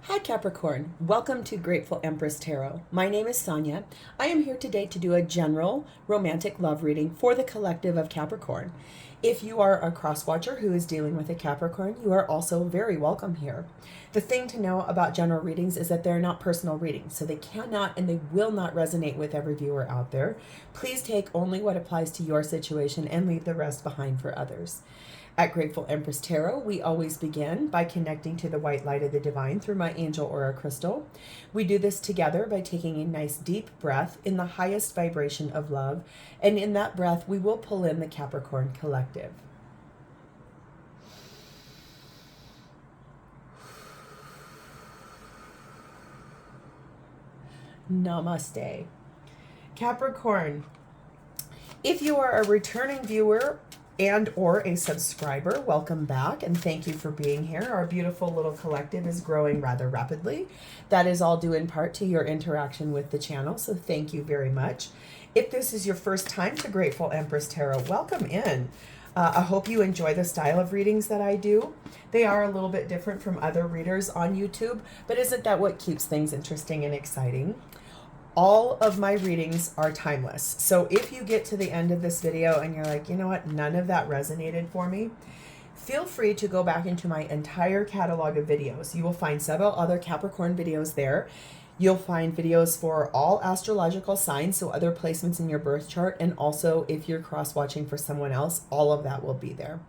Hi Capricorn, welcome to Grateful Empress Tarot. My name is Sonia. I am here today to do a general romantic love reading for the collective of Capricorn. If you are a cross-watcher who is dealing with a Capricorn, you are also very welcome here. The thing to know about general readings is that they're not personal readings, so they cannot and they will not resonate with every viewer out there. Please take only what applies to your situation and leave the rest behind for others. At Grateful Empress Tarot, we always begin by connecting to the white light of the divine through my angel aura crystal. We do this together by taking a nice deep breath in the highest vibration of love, and in that breath, we will pull in the Capricorn collective. Namaste. Capricorn, if you are a returning viewer and or a subscriber, welcome back and thank you for being here. Our beautiful little collective is growing rather rapidly. That is all due in part to your interaction with the channel, so thank you very much. If this is your first time to Grateful Empress Tarot, welcome in. I hope you enjoy the style of readings that I do. They are a little bit different from other readers on YouTube, but isn't that what keeps things interesting and exciting? All of my readings are timeless. So if you get to the end of this video and you're like, you know what, none of that resonated for me, feel free to go back into my entire catalog of videos. You will find several other Capricorn videos there. You'll find videos for all astrological signs, so other placements in your birth chart, and also if you're cross-watching for someone else, all of that will be there.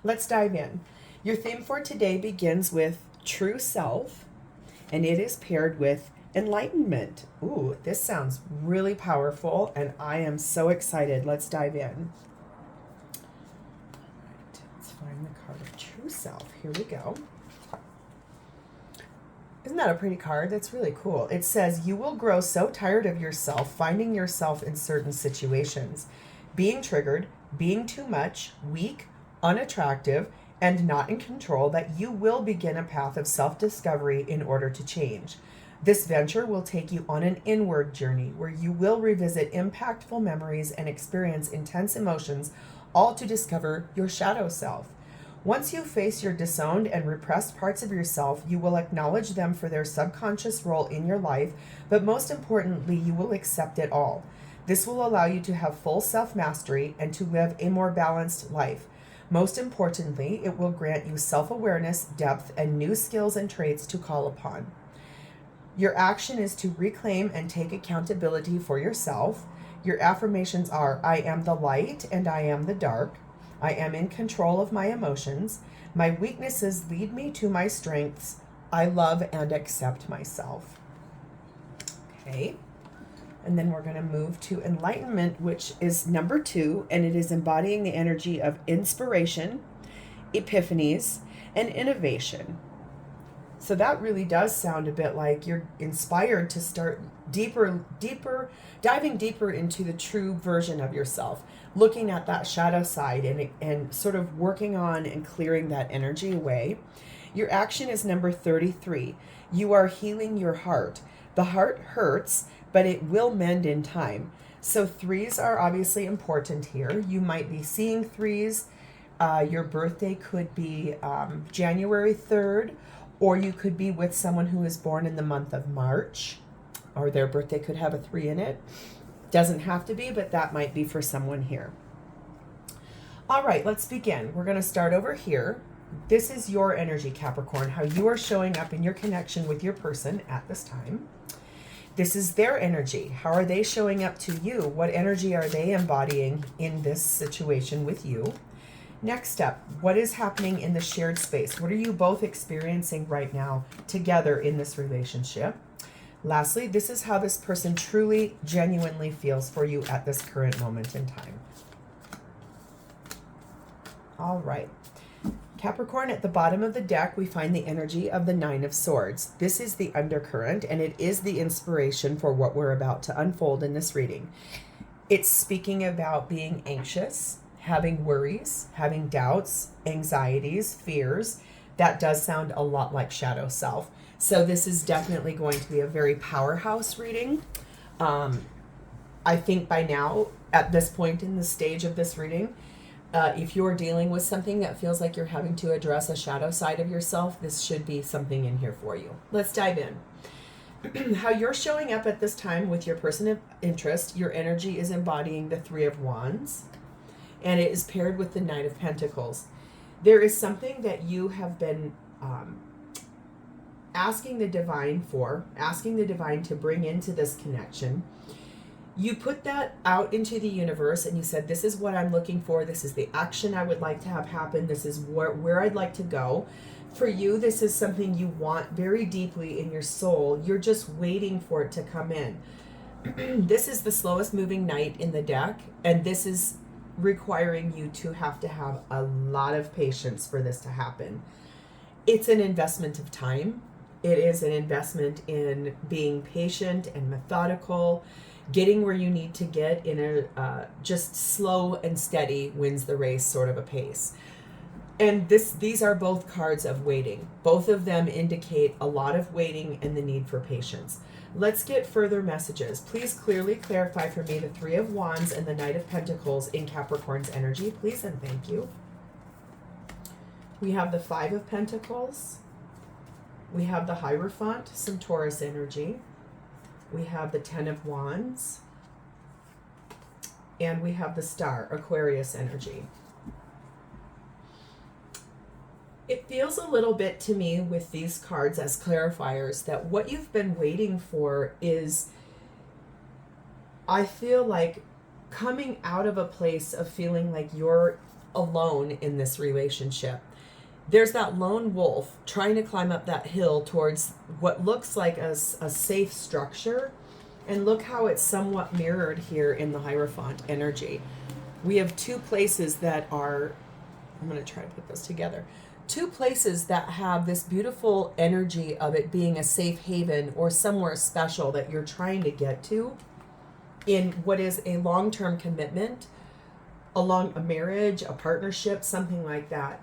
Let's dive in. Your theme for today begins with true self, and it is paired with enlightenment. Ooh, this sounds really powerful, and I am so excited. Let's dive in. All right, let's find the card of true self. Here we go. Isn't that a pretty card? That's really cool. It says, you will grow so tired of yourself, finding yourself in certain situations, being triggered, being too much, weak, unattractive, and not in control, that you will begin a path of self-discovery in order to change. This venture will take you on an inward journey where you will revisit impactful memories and experience intense emotions, all to discover your shadow self. Once you face your disowned and repressed parts of yourself, you will acknowledge them for their subconscious role in your life, but most importantly, you will accept it all. This will allow you to have full self-mastery and to live a more balanced life. Most importantly, it will grant you self-awareness, depth, and new skills and traits to call upon. Your action is to reclaim and take accountability for yourself. Your affirmations are, I am the light and I am the dark. I am in control of my emotions. My weaknesses lead me to my strengths. I love and accept myself. Okay. And then we're going to move to enlightenment, which is number 2, and it is embodying the energy of inspiration, epiphanies, and innovation. So that really does sound a bit like you're inspired to start diving deeper into the true version of yourself, looking at that shadow side and sort of working on and clearing that energy away. Your action is number 33. You are healing your heart. The heart hurts, but it will mend in time. So 3s are obviously important here. You might be seeing 3s. Your birthday could be January 3rd. Or you could be with someone who is born in the month of March, or their birthday could have a 3 in it. Doesn't have to be, but that might be for someone here. All right, let's begin. We're going to start over here. This is your energy, Capricorn, how you are showing up in your connection with your person at this time. This is their energy. How are they showing up to you? What energy are they embodying in this situation with you? Next up, what is happening in the shared space? What are you both experiencing right now together in this relationship? Lastly, this is how this person truly, genuinely feels for you at this current moment in time. All right. Capricorn, at the bottom of the deck, we find the energy of the 9 of Swords. This is the undercurrent, and it is the inspiration for what we're about to unfold in this reading. It's speaking about being anxious, having worries, having doubts, anxieties, fears. That does sound a lot like shadow self. So this is definitely going to be a very powerhouse reading. I think by now, at this point in the stage of this reading, If you're dealing with something that feels like you're having to address a shadow side of yourself, this should be something in here for you. Let's dive in. How you're showing up at this time with your person of interest, your energy is embodying the Three of Wands, and it is paired with the Knight of Pentacles. There is something that you have been asking the divine to bring into this connection. You put that out into the universe and you said, this is what I'm looking for. This is the action I would like to have happen. This is where I'd like to go. For you, this is something you want very deeply in your soul. You're just waiting for it to come in. This is the slowest moving knight in the deck, and this is requiring you to have a lot of patience for this to happen. It's an investment of time. It is an investment in being patient and methodical, getting where you need to get in a just slow and steady wins the race sort of a pace. And these are both cards of waiting. Both of them indicate a lot of waiting and the need for patience. Let's get further messages. Please clearly clarify for me the Three of Wands and the Knight of Pentacles in Capricorn's energy, please and thank you. We have the Five of Pentacles. We have the Hierophant, some Taurus energy. We have the Ten of Wands. And we have the Star, Aquarius energy. It feels a little bit to me with these cards as clarifiers that what you've been waiting for is, I feel like, coming out of a place of feeling like you're alone in this relationship. There's that lone wolf trying to climb up that hill towards what looks like a safe structure. And look how it's somewhat mirrored here in the Hierophant energy. We have two places that are, I'm going to try to put this together. Two places that have this beautiful energy of it being a safe haven or somewhere special that you're trying to get to in what is a long-term commitment, along a marriage, a partnership, something like that.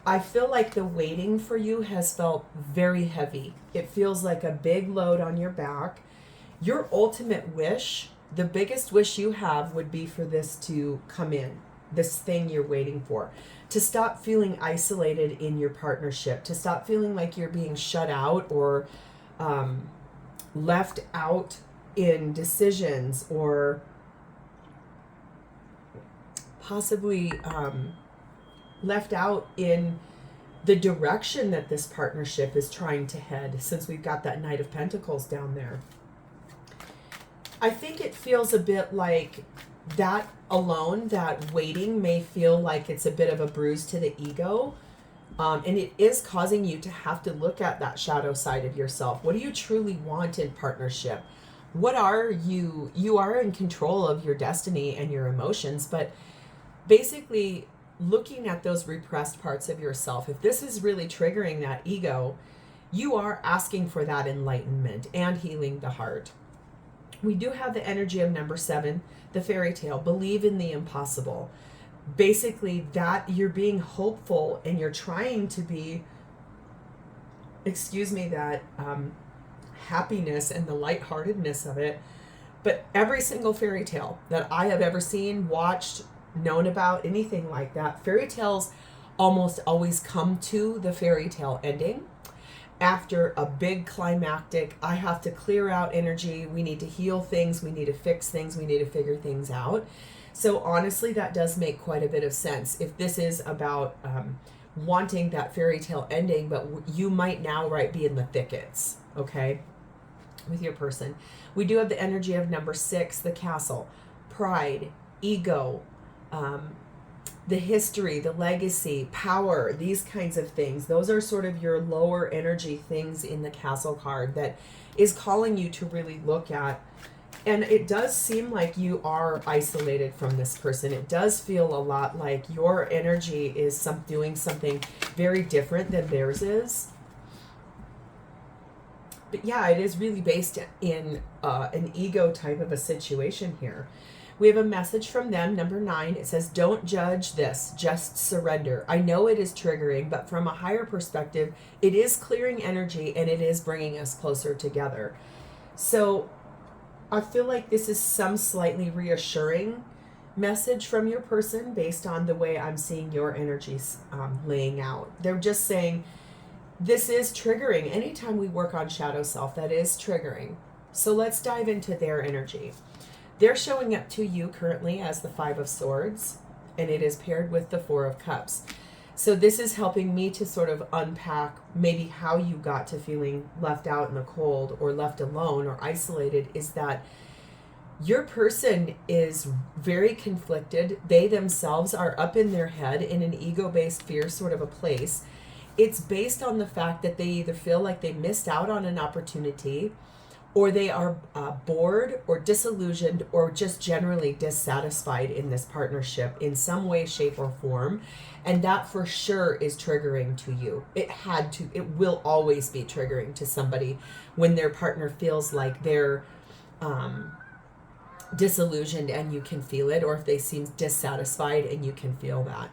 I feel like the waiting for you has felt very heavy. It feels like a big load on your back. Your ultimate wish, the biggest wish you have, would be for this to come in, this thing you're waiting for. To stop feeling isolated in your partnership, to stop feeling like you're being shut out or left out in decisions, or possibly left out in the direction that this partnership is trying to head, since we've got that Knight of Pentacles down there. I think it feels a bit like that alone, that waiting may feel like it's a bit of a bruise to the ego. And it is causing you to have to look at that shadow side of yourself. What do you truly want in partnership? What are you? You are in control of your destiny and your emotions, but basically looking at those repressed parts of yourself, if this is really triggering that ego, you are asking for that enlightenment and healing the heart. We do have the energy of number 7, the fairy tale, believe in the impossible. Basically that you're being hopeful and you're trying to be, that happiness and the lightheartedness of it. But every single fairy tale that I have ever seen, watched, known about, anything like that, fairy tales almost always come to the fairy tale ending. After a big climactic, I have to clear out energy, we need to heal things, we need to fix things, we need to figure things out. So honestly, that does make quite a bit of sense. If this is about wanting that fairy tale ending, but you might now be in the thickets, okay, with your person. We do have the energy of number 6, the castle, pride, ego, the history, the legacy, power, these kinds of things. Those are sort of your lower energy things in the castle card that is calling you to really look at. And it does seem like you are isolated from this person. It does feel a lot like your energy is doing something very different than theirs is. But yeah, it is really based in an ego type of a situation here. We have a message from them, number 9. It says, don't judge this, just surrender. I know it is triggering, but from a higher perspective, it is clearing energy and it is bringing us closer together. So I feel like this is some slightly reassuring message from your person based on the way I'm seeing your energies laying out. They're just saying this is triggering. Anytime we work on shadow self, that is triggering. So let's dive into their energy. They're showing up to you currently as the Five of Swords, and it is paired with the Four of Cups. So this is helping me to sort of unpack maybe how you got to feeling left out in the cold or left alone or isolated, is that your person is very conflicted. They themselves are up in their head in an ego-based fear sort of a place. It's based on the fact that they either feel like they missed out on an opportunity, or they are bored or disillusioned or just generally dissatisfied in this partnership in some way, shape, or form. And that for sure is triggering to you. It will always be triggering to somebody when their partner feels like they're disillusioned and you can feel it, or if they seem dissatisfied and you can feel that.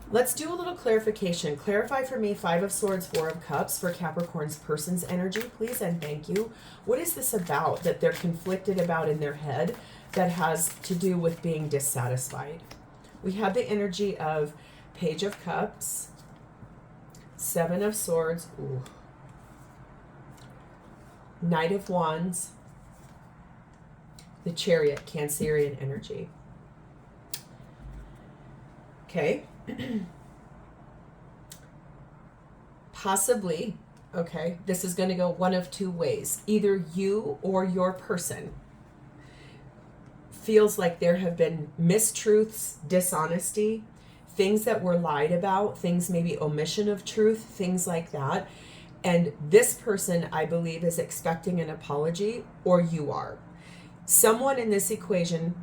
Let's do a little clarification. Clarify for me Five of Swords, Four of Cups for Capricorn's person's energy, please, and thank you. What is this about that they're conflicted about in their head that has to do with being dissatisfied? We have the energy of Page of Cups, Seven of Swords, ooh, Knight of Wands, the Chariot, Cancerian energy. Okay. Possibly, okay, this is going to go one of two ways. Either you or your person feels like there have been mistruths, dishonesty, things that were lied about, things maybe omission of truth, things like that. And this person, I believe, is expecting an apology, or you are. Someone in this equation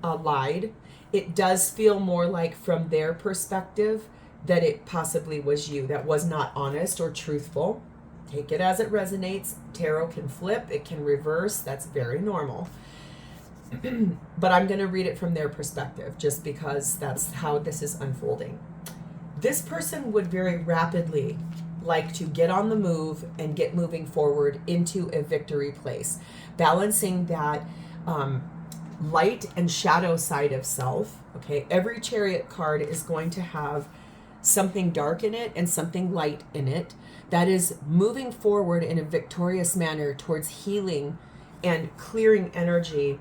lied. It does feel more like from their perspective that it possibly was you that was not honest or truthful. Take it as it resonates. Tarot can flip, it can reverse. That's very normal. But I'm going to read it from their perspective just because that's how this is unfolding. This person would very rapidly like to get on the move and get moving forward into a victory place, balancing that light and shadow side of self. Okay, every Chariot card is going to have something dark in it and something light in it that is moving forward in a victorious manner towards healing and clearing energy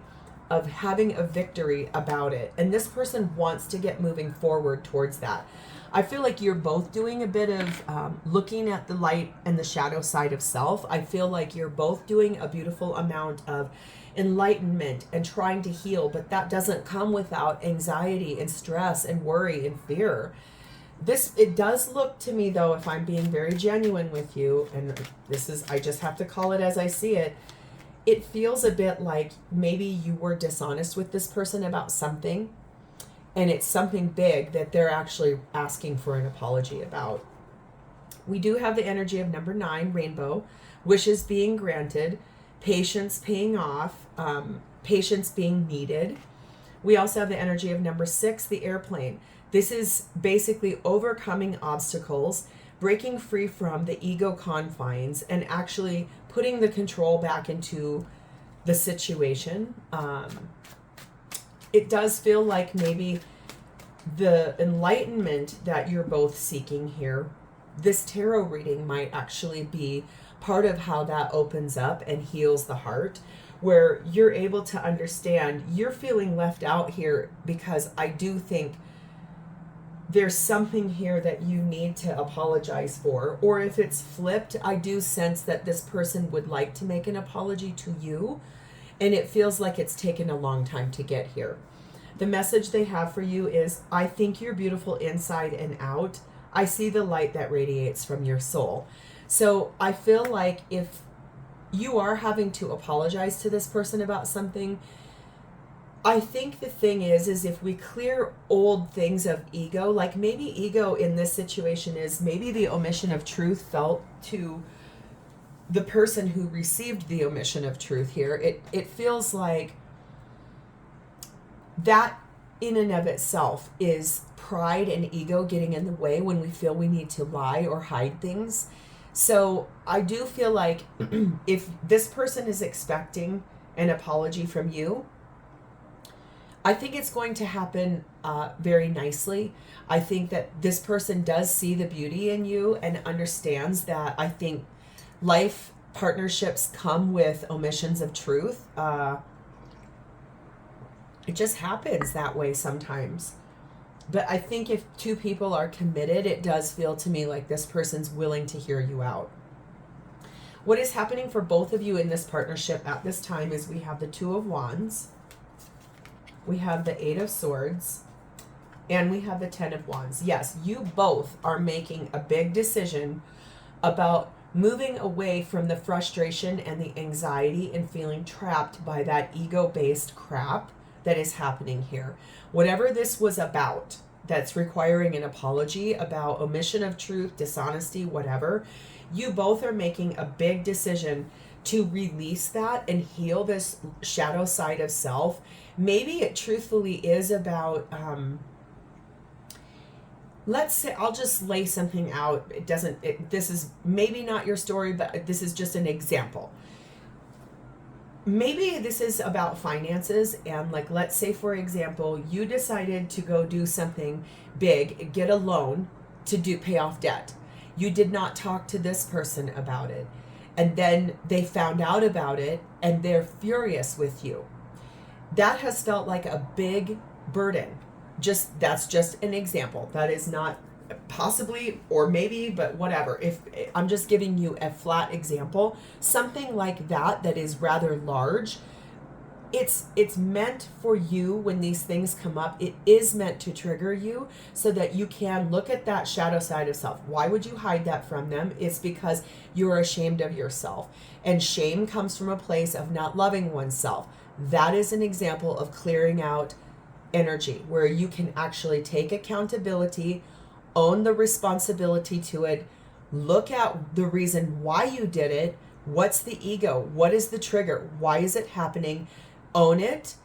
of having a victory about it. And this person wants to get moving forward towards that. I feel like you're both doing a bit of looking at the light and the shadow side of self. I feel like you're both doing a beautiful amount of enlightenment and trying to heal, but that doesn't come without anxiety and stress and worry and fear. It does look to me, though, if I'm being very genuine with you, and this is, I just have to call it as I see it, it feels a bit like maybe you were dishonest with this person about something, and it's something big that they're actually asking for an apology about. We do have the energy of number 9, Rainbow, wishes being granted, patience paying off, patience being needed. We also have the energy of number 6, the Airplane. This is basically overcoming obstacles, breaking free from the ego confines, and actually putting the control back into the situation. It does feel like maybe the enlightenment that you're both seeking here, this tarot reading might actually be part of how that opens up and heals the heart, where you're able to understand you're feeling left out here, because I do think there's something here that you need to apologize for. Or if it's flipped, I do sense that this person would like to make an apology to you, and it feels like it's taken a long time to get here. The message they have for you is, I think you're beautiful inside and out. I see the light that radiates from your soul. So I feel like if you are having to apologize to this person about something, I think the thing is if we clear old things of ego, like maybe ego in this situation is maybe the omission of truth felt to the person who received the omission of truth here. It feels like that in and of itself is pride and ego getting in the way when we feel we need to lie or hide things. So I do feel like if this person is expecting an apology from you, I think it's going to happen very nicely. I think that this person does see the beauty in you and understands that. I think life partnerships come with omissions of truth. It just happens that way sometimes. But I think if two people are committed, it does feel to me like this person's willing to hear you out. What is happening for both of you in this partnership at this time is we have the Two of Wands, we have the Eight of Swords, and we have the Ten of Wands. Yes, you both are making a big decision about moving away from the frustration and the anxiety and feeling trapped by that ego-based crap that is happening here. Whatever this was about, that's requiring an apology, about omission of truth, dishonesty, whatever, you both are making a big decision to release that and heal this shadow side of self. Maybe it truthfully is about, let's say, I'll just lay something out. This is maybe not your story, but this is just an example. Maybe this is about finances, and like, let's say, for example, you decided to go do something big, get a loan to pay off debt. You did not talk to this person about it. And then they found out about it and they're furious with you. That has felt like a big burden. That's just an example. That is not possibly or maybe, but whatever. If I'm just giving you a flat example, something like that is rather large. It's meant for you when these things come up. It is meant to trigger you so that you can look at that shadow side of self. Why would you hide that from them? It's because you're ashamed of yourself. And shame comes from a place of not loving oneself. That is an example of clearing out energy where you can actually take accountability, own the responsibility to it, look at the reason why you did it. What's the ego? What is the trigger? Why is it happening? Own it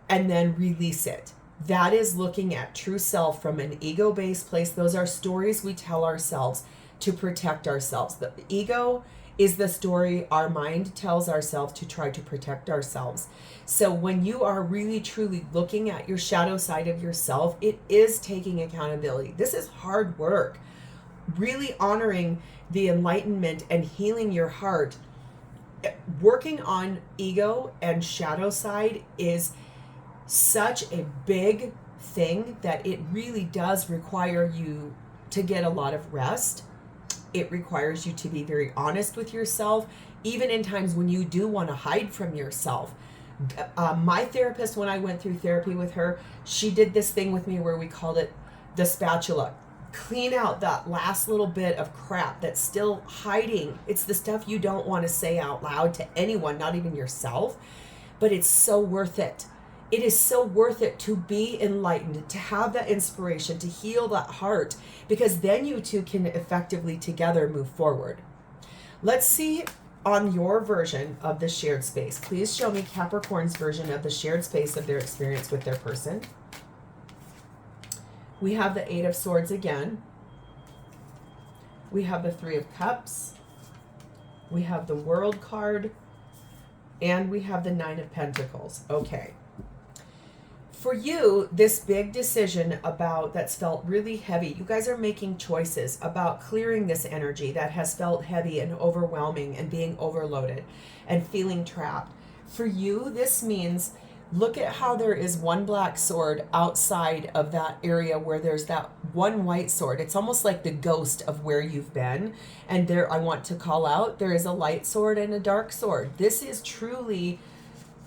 and then release it. That is looking at true self from an ego-based place. Those are stories we tell ourselves to protect ourselves. The ego is the story our mind tells ourselves to try to protect ourselves. So when you are really truly looking at your shadow side of yourself, it is taking accountability. This is hard work. Really honoring the enlightenment and healing your heart. Working on ego and shadow side is such a big thing that it really does require you to get a lot of rest. It requires you to be very honest with yourself, even in times when you do want to hide from yourself. My therapist, when I went through therapy with her, she did this thing with me where we called it the spatula. Clean out that last little bit of crap that's still hiding. It's the stuff you don't want to say out loud to anyone, not even yourself, but it's so worth it. It is so worth it to be enlightened, to have that inspiration, to heal that heart, because then you two can effectively together move forward. Let's see on your version of the shared space. Please show me Capricorn's version of the shared space of their experience with their person. We have the Eight of Swords again. We have the Three of Cups. We have the World card. And we have the Nine of Pentacles. Okay. For you, this big decision that's felt really heavy, you guys are making choices about clearing this energy that has felt heavy and overwhelming and being overloaded and feeling trapped. For you, this means, look at how there is one black sword outside of that area where there's that one white sword. It's almost like the ghost of where you've been. And there, I want to call out, there is a light sword and a dark sword. This is truly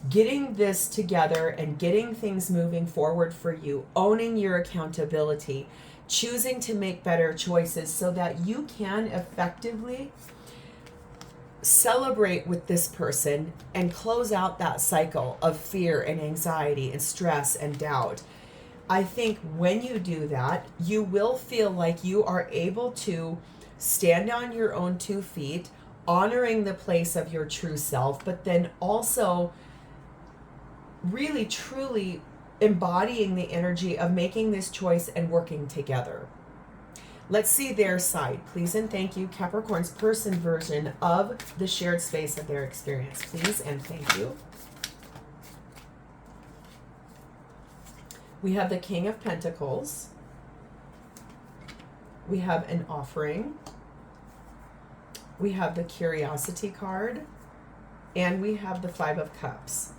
getting this together and getting things moving forward for you, owning your accountability, choosing to make better choices so that you can effectively celebrate with this person and close out that cycle of fear and anxiety and stress and doubt. I think when you do that, you will feel like you are able to stand on your own 2 feet, honoring the place of your true self, but then also really truly embodying the energy of making this choice and working together. Let's see their side. Please and thank you. Capricorn's person version of the shared space of their experience. Please and thank you. We have the King of Pentacles. We have an offering. We have the Curiosity card. And we have the Five of Cups.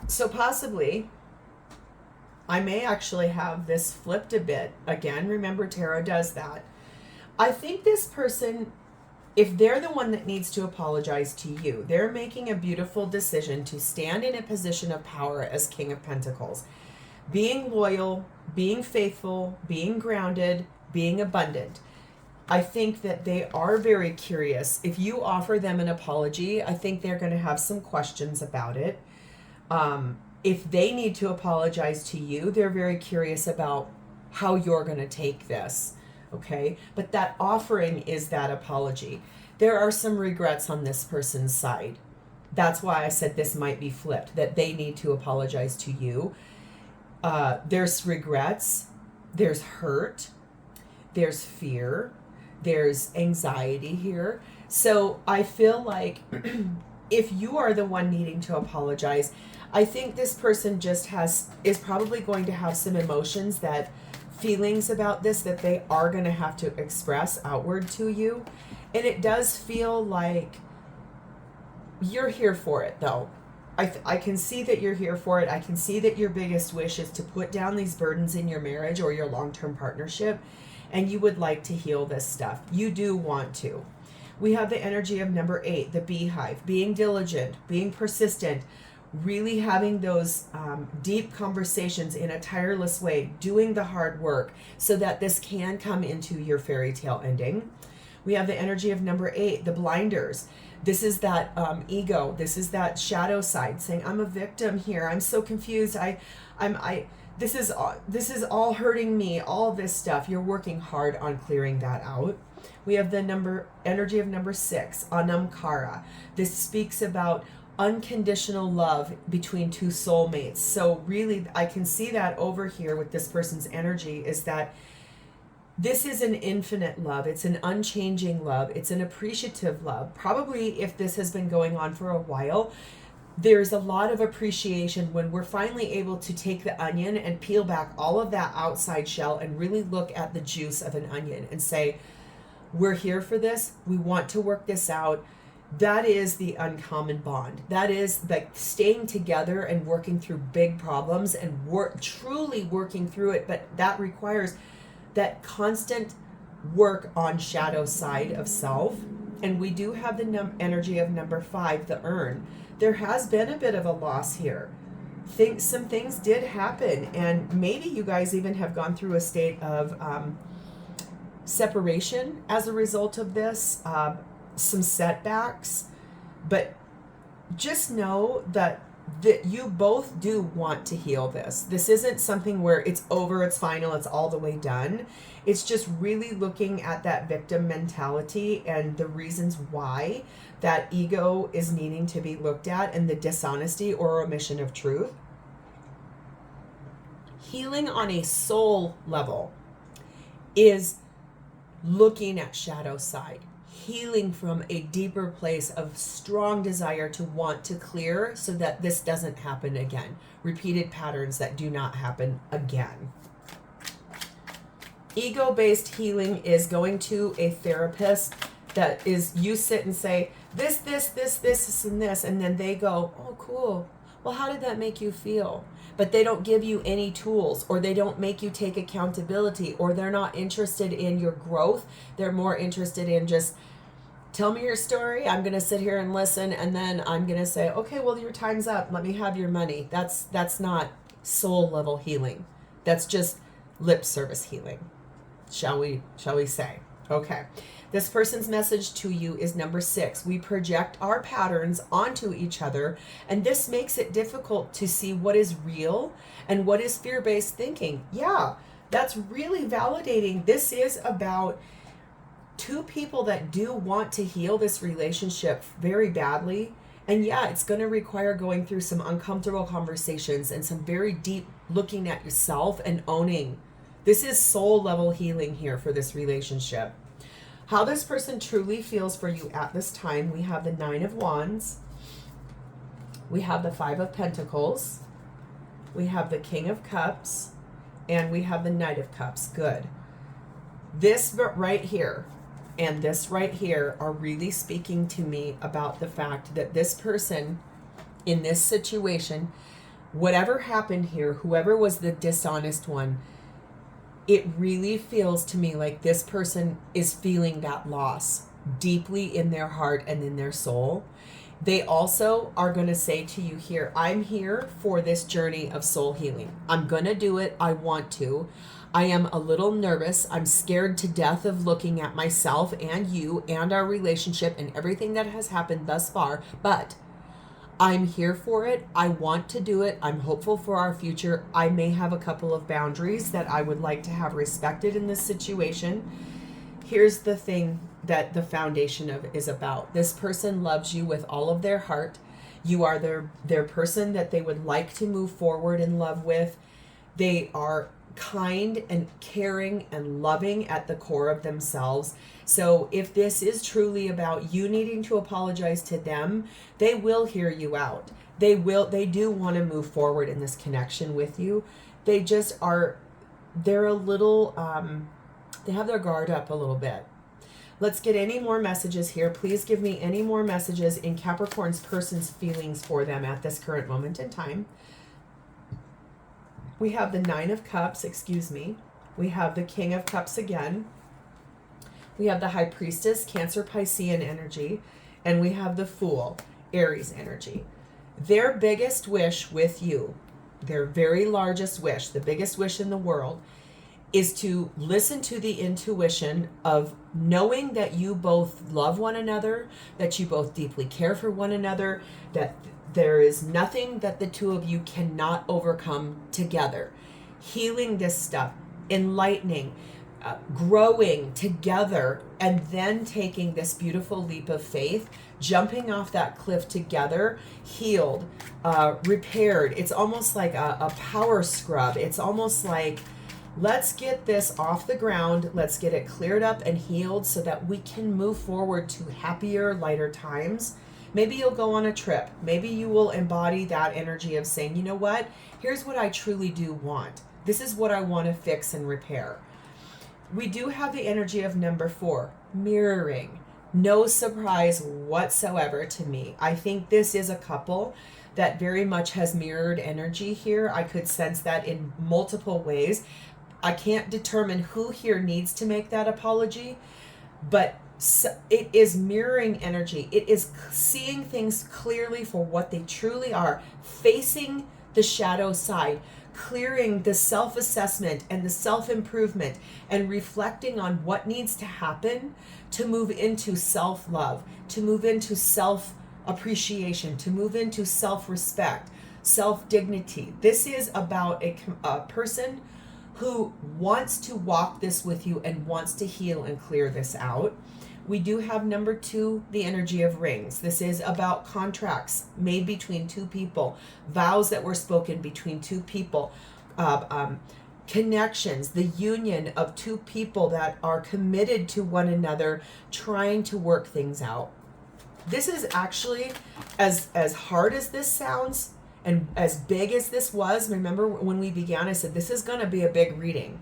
So possibly, I may actually have this flipped a bit. Again, remember tarot does that. I think this person, if they're the one that needs to apologize to you, they're making a beautiful decision to stand in a position of power as King of Pentacles. Being loyal, being faithful, being grounded, being abundant. I think that they are very curious. If you offer them an apology, I think they're going to have some questions about it. If they need to apologize to you, they're very curious about how you're going to take this. Okay? But that offering is that apology. There are some regrets on this person's side. That's why I said this might be flipped, that they need to apologize to you. There's regrets, there's hurt, there's fear, there's anxiety here. So I feel like if you are the one needing to apologize, I think this person just is probably going to have some emotions, that feelings about this that they are going to have to express outward to you. And it does feel like you're here for it, though. I can see that you're here for it. I can see that your biggest wish is to put down these burdens in your marriage or your long-term partnership, and you would like to heal this stuff. You do want to. We have the energy of number 8, the beehive, being diligent, being persistent, really having those deep conversations in a tireless way, doing the hard work so that this can come into your fairy tale ending. We have the energy of number 8, the blinders. This is that ego. This is that shadow side saying, I'm a victim here. I'm so confused. This is all hurting me. All this stuff. You're working hard on clearing that out. We have the energy of number 6, Anamkara. This speaks about unconditional love between two soulmates. So really, I can see that over here with this person's energy is that this is an infinite love. It's an unchanging love. It's an appreciative love. Probably if this has been going on for a while, there's a lot of appreciation when we're finally able to take the onion and peel back all of that outside shell and really look at the juice of an onion and say, we're here for this. We want to work this out. That is the uncommon bond. That is like staying together and working through big problems and truly working through it. But that requires that constant work on shadow side of self. And we do have the energy of number 5, the urn. There has been a bit of a loss here. Some things did happen, and maybe you guys even have gone through a state of separation as a result of this, some setbacks. But just know that you both do want to heal this. This isn't something where it's over, it's final, it's all the way done. It's just really looking at that victim mentality and the reasons why that ego is needing to be looked at, and the dishonesty or omission of truth. Healing on a soul level is looking at shadow side. Healing from a deeper place of strong desire to want to clear so that this doesn't happen again. Repeated patterns that do not happen again. Ego-based healing is going to a therapist that is, you sit and say, this, and this, and then they go, oh, cool. Well, how did that make you feel? But they don't give you any tools, or they don't make you take accountability, or they're not interested in your growth. They're more interested in just, tell me your story. I'm going to sit here and listen, and then I'm going to say, okay, well, your time's up. Let me have your money. That's not soul level healing. That's just lip service healing. Shall we say? Okay. This person's message to you is number 6. We project our patterns onto each other, and this makes it difficult to see what is real and what is fear-based thinking. Yeah, that's really validating. This is about two people that do want to heal this relationship very badly. And yeah, it's going to require going through some uncomfortable conversations and some very deep looking at yourself and owning. This is soul level healing here for this relationship. How this person truly feels for you at this time, we have the 9 of Wands, We have the Five of Pentacles. We have the King of Cups. And we have the Knight of Cups. Good. This right here and this right here are really speaking to me about the fact that this person in this situation, whatever happened here, whoever was the dishonest one, it really feels to me like this person is feeling that loss deeply in their heart and in their soul. They also are going to say to you here, I'm here for this journey of soul healing. I'm going to do it. I want to. I am a little nervous. I'm scared to death of looking at myself and you and our relationship and everything that has happened thus far, but I'm here for it. I want to do it. I'm hopeful for our future. I may have a couple of boundaries that I would like to have respected in this situation. Here's the thing that the foundation of is about. This person loves you with all of their heart. You are their person that they would like to move forward in love with. They are kind and caring and loving at the core of themselves. So if this is truly about you needing to apologize to them, they will hear you out. They do want to move forward in this connection with you. They just are, they're a little, they have their guard up a little bit. Let's get any more messages here. Please give me any more messages in Capricorn's person's feelings for them at this current moment in time. We have the Nine of Cups, We have the King of Cups again. We have the High Priestess, Cancer Piscean energy. And we have the Fool, Aries energy. Their biggest wish with you, their very largest wish, the biggest wish in the world, is to listen to the intuition of knowing that you both love one another, that you both deeply care for one another, that there is nothing that the two of you cannot overcome together. Healing this stuff, enlightening, growing together, and then taking this beautiful leap of faith, jumping off that cliff together, healed, repaired. It's almost like a power scrub. It's almost like, let's get this off the ground. Let's get it cleared up and healed so that we can move forward to happier, lighter times. Maybe you'll go on a trip. Maybe you will embody that energy of saying, you know what? Here's what I truly do want. This is what I want to fix and repair. We do have the energy of number 4, mirroring. No surprise whatsoever to me. I think this is a couple that very much has mirrored energy here. I could sense that in multiple ways. I can't determine who here needs to make that apology, but it is mirroring energy. It is seeing things clearly for what they truly are, facing the shadow side, clearing the self-assessment and the self-improvement, and reflecting on what needs to happen to move into self-love, to move into self-appreciation, to move into self-respect, self-dignity. This is about a person who wants to walk this with you and wants to heal and clear this out. We do have number 2, the energy of rings. This is about contracts made between two people, vows that were spoken between two people, connections, the union of two people that are committed to one another, trying to work things out. This is actually, as hard as this sounds and as big as this was, remember when we began, I said this is going to be a big reading.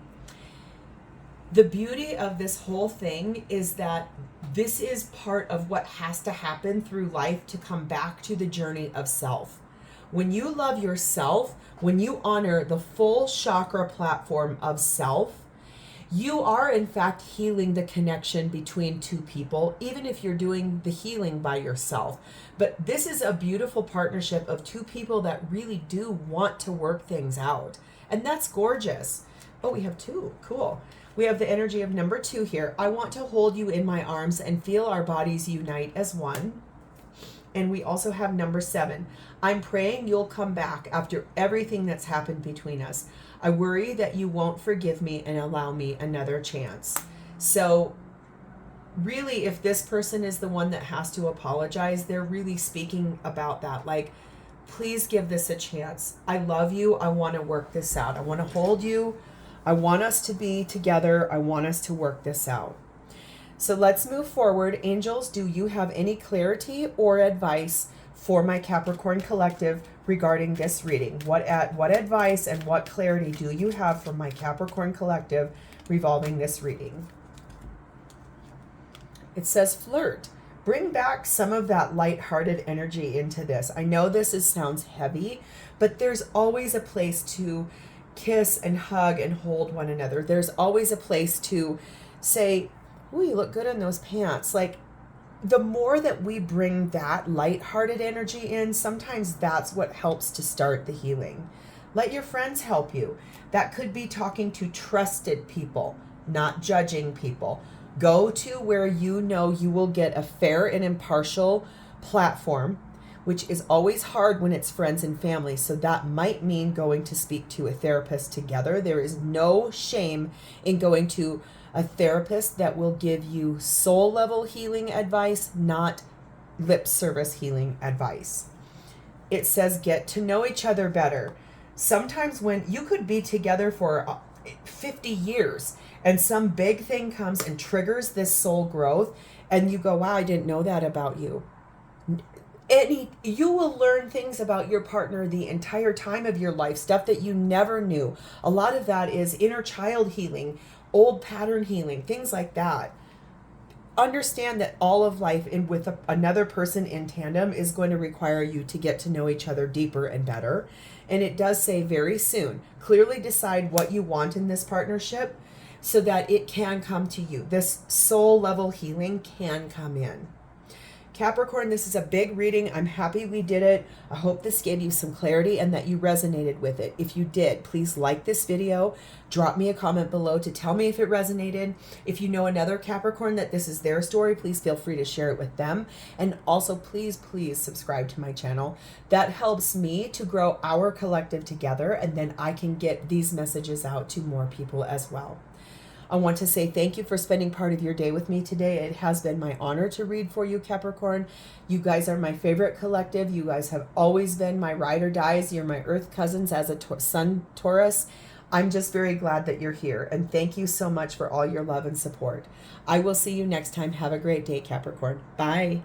The beauty of this whole thing is that this is part of what has to happen through life to come back to the journey of self. When you love yourself, when you honor the full chakra platform of self, you are in fact healing the connection between two people, even if you're doing the healing by yourself. But this is a beautiful partnership of two people that really do want to work things out. And that's gorgeous. Oh, we have 2. Cool. We have the energy of number 2 here. I want to hold you in my arms and feel our bodies unite as one. And we also have number 7. I'm praying you'll come back after everything that's happened between us. I worry that you won't forgive me and allow me another chance. So really, if this person is the one that has to apologize, they're really speaking about that. Like, please give this a chance. I love you. I want to work this out. I want to hold you. I want us to be together. I want us to work this out. So let's move forward. Angels, do you have any clarity or advice for my Capricorn collective regarding this reading. What advice and what clarity do you have for my Capricorn collective revolving this reading? It says flirt. Bring back some of that lighthearted energy into this. I know sounds heavy, but there's always a place to kiss and hug and hold one another. There's always a place to say, ooh, you look good in those pants. Like, the more that we bring that lighthearted energy in, sometimes that's what helps to start the healing. Let your friends help you. That could be talking to trusted people, not judging people. Go to where you know you will get a fair and impartial platform, which is always hard when it's friends and family. So that might mean going to speak to a therapist together. There is no shame in going to a therapist that will give you soul level healing advice, not lip service healing advice. It says get to know each other better. Sometimes when you could be together for 50 years and some big thing comes and triggers this soul growth and you go, wow, I didn't know that about you. You will learn things about your partner the entire time of your life, stuff that you never knew. A lot of that is inner child healing, old pattern healing, things like that. Understand that all of life with another person in tandem is going to require you to get to know each other deeper and better. And it does say very soon, clearly decide what you want in this partnership so that it can come to you. This soul level healing can come in. Capricorn, this is a big reading. I'm happy we did it. I hope this gave you some clarity and that you resonated with it. If you did, please like this video. Drop me a comment below to tell me if it resonated. If you know another Capricorn that this is their story, please feel free to share it with them. And also, please subscribe to my channel. That helps me to grow our collective together, and then I can get these messages out to more people as well. I want to say thank you for spending part of your day with me today. It has been my honor to read for you, Capricorn. You guys are my favorite collective. You guys have always been my ride or dies. You're my earth cousins as a sun Taurus. I'm just very glad that you're here. And thank you so much for all your love and support. I will see you next time. Have a great day, Capricorn. Bye.